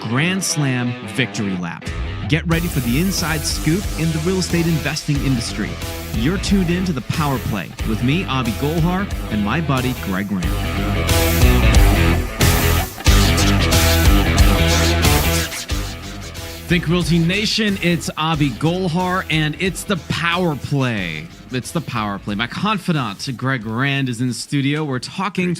Grand Slam Victory Lap. Get ready for the inside scoop in the real estate investing industry. You're tuned in to The Power Play with me, Avi Golhar, and my buddy, Greg Rand. Think Realty Nation, it's Avi Golhar, and it's The Power Play. It's The Power Play. My confidant, Greg Rand, is in the studio. We're talking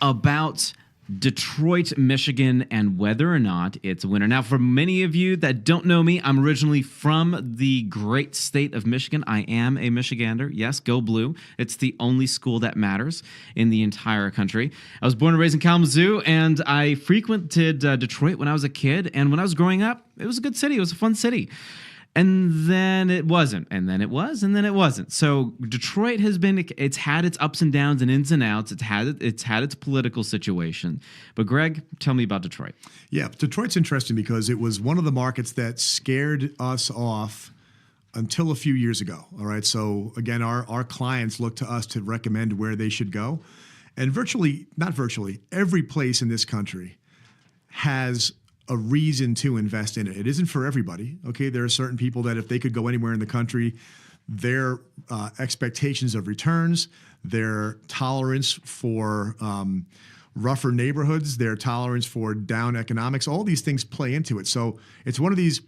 about Detroit, Michigan, and whether or not it's a winner. Now, for many of you that don't know me, I'm originally from the great state of Michigan. I am a Michigander. Yes, go blue. It's the only school that matters in the entire country. I was born and raised in Kalamazoo, and I frequented Detroit when I was a kid. And when I was growing up, it was a good city. It was a fun city. And then it wasn't, and then it was, and then it wasn't. So Detroit it's had its ups and downs and ins and outs. It's had its political situation. But Greg, tell me about Detroit. Yeah, Detroit's interesting because it was one of the markets that scared us off until a few years ago. All right, so again, our clients look to us to recommend where they should go, and not virtually, every place in this country has a reason to invest in it. It isn't for everybody. Okay, there are certain people that if they could go anywhere in the country, their expectations of returns, their tolerance for rougher neighborhoods, their tolerance for down economics, all these things play into it. So it's one of these,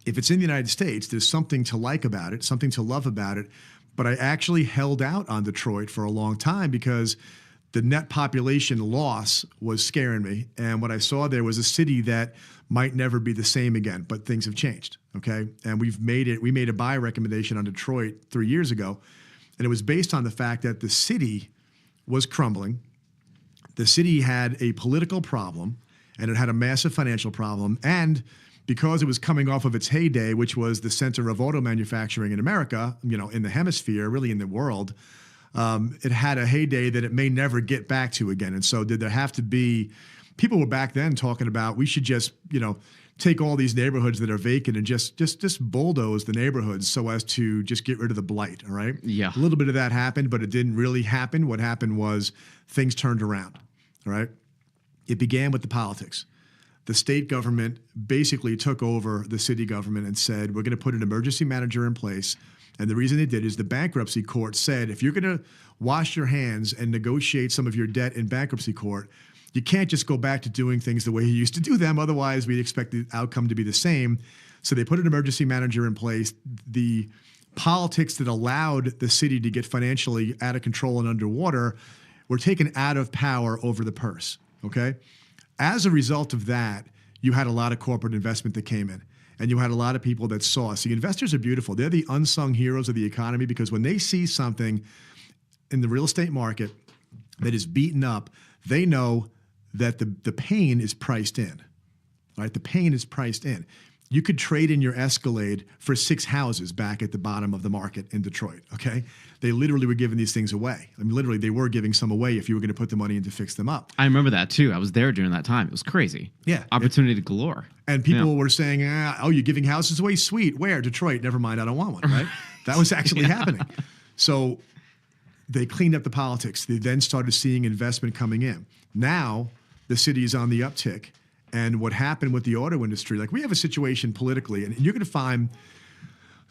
if it's in the United States, there's something to like about it, something to love about it. But I actually held out on Detroit for a long time because the net population loss was scaring me. And what I saw there was a city that might never be the same again, but things have changed, okay? And we made a buy recommendation on Detroit 3 years ago, and it was based on the fact that the city was crumbling. The city had a political problem, and it had a massive financial problem, and because it was coming off of its heyday, which was the center of auto manufacturing in America, in the hemisphere, really in the world, it had a heyday that it may never get back to again. And so did there have to be, people were back then talking about we should just, take all these neighborhoods that are vacant and just bulldoze the neighborhoods so as to just get rid of the blight, all right? Yeah. A little bit of that happened, but it didn't really happen. What happened was things turned around, all right? It began with the politics. The state government basically took over the city government and said, we're going to put an emergency manager in place. And the reason they did is the bankruptcy court said, if you're going to wash your hands and negotiate some of your debt in bankruptcy court, you can't just go back to doing things the way you used to do them. Otherwise, we'd expect the outcome to be the same. So they put an emergency manager in place. The politics that allowed the city to get financially out of control and underwater were taken out of power over the purse, okay? As a result of that, you had a lot of corporate investment that came in. And you had a lot of people that saw. See, investors are beautiful. They're the unsung heroes of the economy because when they see something in the real estate market that is beaten up, they know that the pain is priced in. Right? The pain is priced in. You could trade in your Escalade for 6 houses back at the bottom of the market in Detroit, okay? They literally were giving these things away. I mean, literally, they were giving some away if you were going to put the money in to fix them up. I remember that, too. I was there during that time. It was crazy. Yeah. Opportunity galore. And people were saying, oh, you're giving houses away? Sweet. Where? Detroit. Never mind. I don't want one, right? That was actually happening. So they cleaned up the politics. They then started seeing investment coming in. Now, the city is on the uptick. And what happened with the auto industry, like we have a situation politically, and you're going to find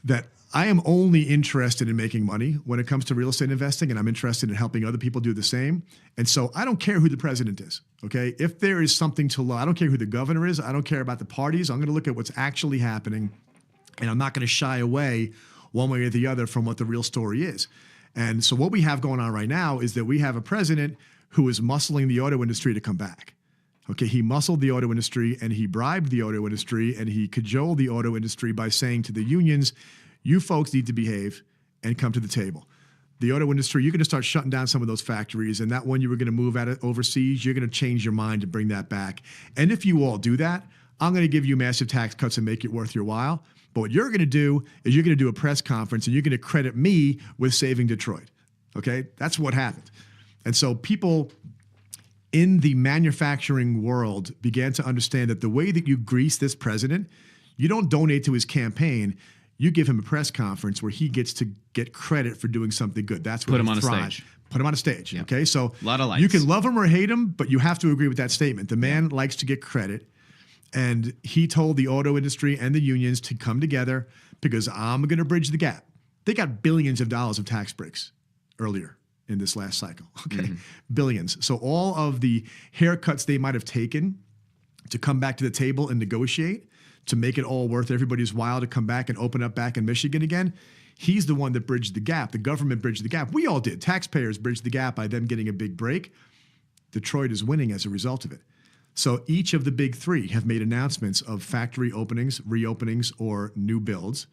that I am only interested in making money when it comes to real estate investing, and I'm interested in helping other people do the same. And so I don't care who the president is, okay? If there is something to law, I don't care who the governor is. I don't care about the parties. I'm going to look at what's actually happening, and I'm not going to shy away one way or the other from what the real story is. And so what we have going on right now is that we have a president who is muscling the auto industry to come back. Okay, he muscled the auto industry and he bribed the auto industry and he cajoled the auto industry by saying to the unions, you folks need to behave and come to the table. The auto industry, you're going to start shutting down some of those factories, and that one you were going to move out overseas, you're going to change your mind to bring that back. And if you all do that, I'm going to give you massive tax cuts and make it worth your while. But what you're going to do is you're going to do a press conference and you're going to credit me with saving Detroit. Okay, that's what happened. And so people in the manufacturing world began to understand that the way that you grease this president, you don't donate to his campaign. You give him a press conference where he gets to get credit for doing something good. That's where Put him on thrive. a stage. Put him on a stage. Yep. Okay, so a lot of lights. You can love him or hate him, but you have to agree with that statement. The man likes to get credit. And he told the auto industry and the unions to come together because I'm going to bridge the gap. They got billions of dollars of tax breaks earlier in this last cycle. Okay. Billions. So all of the haircuts they might have taken to come back to the table and negotiate to make it all worth everybody's while to come back and open up back in Michigan again. He's the one that bridged the gap. The government bridged the gap. We all did. Taxpayers bridged the gap by them getting a big break. Detroit is winning as a result of it. So each of the big three have made announcements of factory openings, reopenings, or new builds.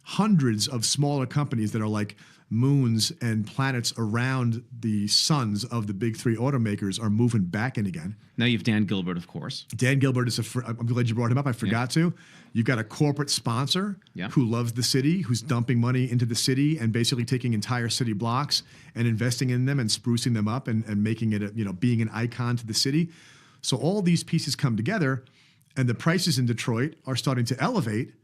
Hundreds of smaller companies that are like moons and planets around the suns of the big three automakers are moving back in again. Now you have Dan Gilbert, of course. Dan Gilbert is I'm glad you brought him up. I forgot to. You've got a corporate sponsor who loves the city, who's dumping money into the city and basically taking entire city blocks and investing in them and sprucing them up and making it, being an icon to the city. So all these pieces come together and the prices in Detroit are starting to elevate.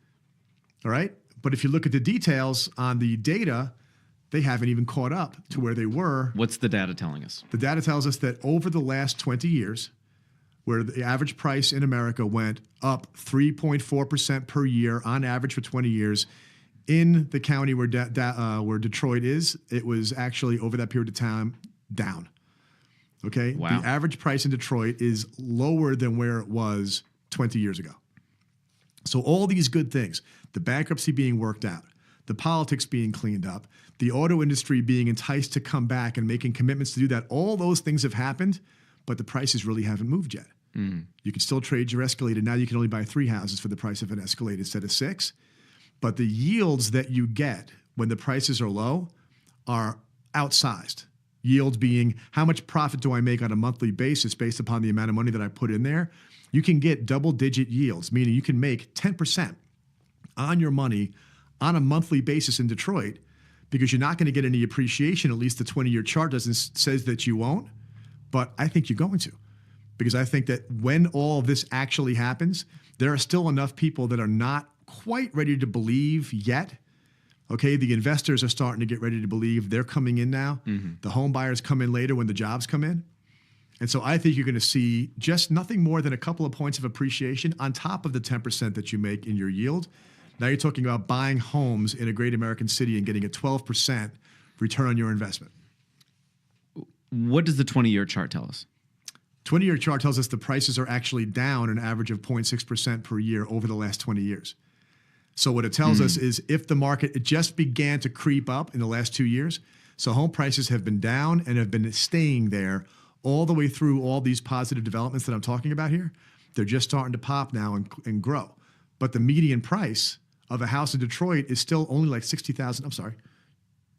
All right. But if you look at the details on the data, they haven't even caught up to where they were. What's the data telling us? The data tells us that over the last 20 years, where the average price in America went up 3.4% per year on average for 20 years, in the county where Detroit is, it was actually over that period of time down. Okay? Wow. The average price in Detroit is lower than where it was 20 years ago. So all these good things, the bankruptcy being worked out, the politics being cleaned up, the auto industry being enticed to come back and making commitments to do that, all those things have happened, but the prices really haven't moved yet. You can still trade your Escalade. Now you can only buy 3 houses for the price of an Escalade instead of 6. But the yields that you get when the prices are low are outsized. Yield being how much profit do I make on a monthly basis based upon the amount of money that I put in there. You can get double-digit yields, meaning you can make 10% on your money on a monthly basis in Detroit because you're not going to get any appreciation. At least the 20-year chart says that you won't, but I think you're going to. Because I think that when all of this actually happens, there are still enough people that are not quite ready to believe yet. Okay, the investors are starting to get ready to believe. They're coming in now. The home buyers come in later when the jobs come in. And so I think you're going to see just nothing more than a couple of points of appreciation on top of the 10% that you make in your yield. Now you're talking about buying homes in a great American city and getting a 12% return on your investment. What does the 20-year chart tell us? 20-year chart tells us the prices are actually down an average of 0.6% per year over the last 20 years. So what it tells us is if the market, it just began to creep up in the last 2 years, so home prices have been down and have been staying there all the way through all these positive developments that I'm talking about here. They're just starting to pop now and grow. But the median price of a house in Detroit is still only like $60,000. I'm sorry.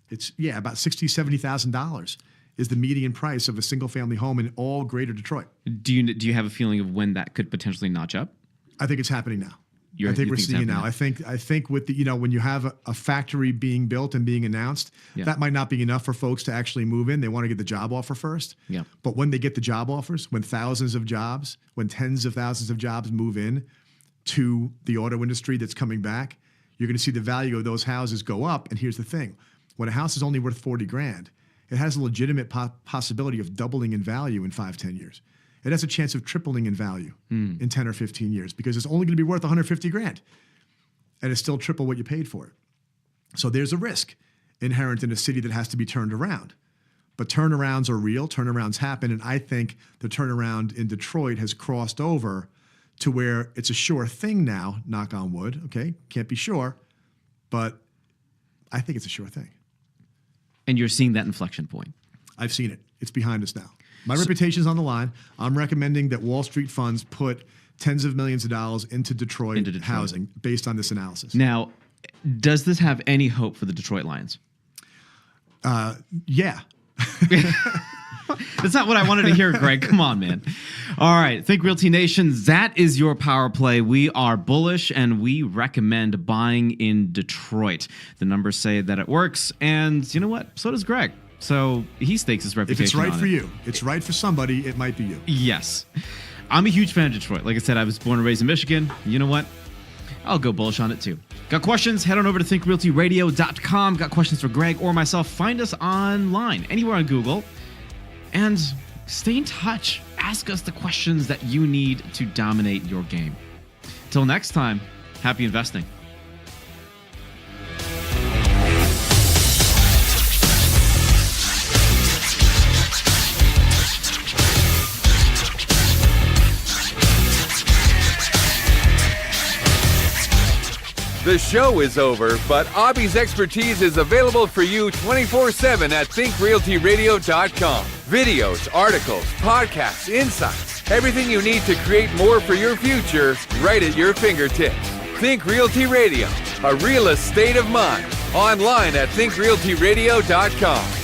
It's, about $60,000, $70,000 is the median price of a single-family home in all greater Detroit. Do you have a feeling of when that could potentially notch up? I think it's happening now. I think we're seeing it now. I think with the, when you have a factory being built and being announced, that might not be enough for folks to actually move in. They want to get the job offer first. Yeah. But when they get the job offers, when thousands of jobs, when tens of thousands of jobs move in to the auto industry that's coming back, you're going to see the value of those houses go up. And here's the thing. When a house is only worth $40,000, it has a legitimate possibility of doubling in value in 5-10 years. It has a chance of tripling in value in 10 or 15 years because it's only going to be worth $150,000 and it's still triple what you paid for it. So there's a risk inherent in a city that has to be turned around. But turnarounds are real, turnarounds happen, and I think the turnaround in Detroit has crossed over to where it's a sure thing now, knock on wood, okay? Can't be sure, but I think it's a sure thing. And you're seeing that inflection point. I've seen it. It's behind us now. My reputation's on the line. I'm recommending that Wall Street funds put tens of millions of dollars into Detroit housing based on this analysis. Now, does this have any hope for the Detroit Lions? Yeah. That's not what I wanted to hear, Greg. Come on, man. All right. Think Realty Nation, that is your power play. We are bullish, and we recommend buying in Detroit. The numbers say that it works, and you know what? So does Greg. So he stakes his reputation. If it's right for you, it's right for somebody, it might be you. Yes. I'm a huge fan of Detroit. Like I said, I was born and raised in Michigan. You know what? I'll go bullish on it too. Got questions? Head on over to thinkrealtyradio.com. Got questions for Greg or myself? Find us online, anywhere on Google. And stay in touch. ask us the questions that you need to dominate your game. Till next time, happy investing. The show is over, but Abi's expertise is available for you 24/7 at thinkrealtyradio.com. Videos, articles, podcasts, insights, everything you need to create more for your future right at your fingertips. Think Realty Radio, a real estate of mind. Online at thinkrealtyradio.com.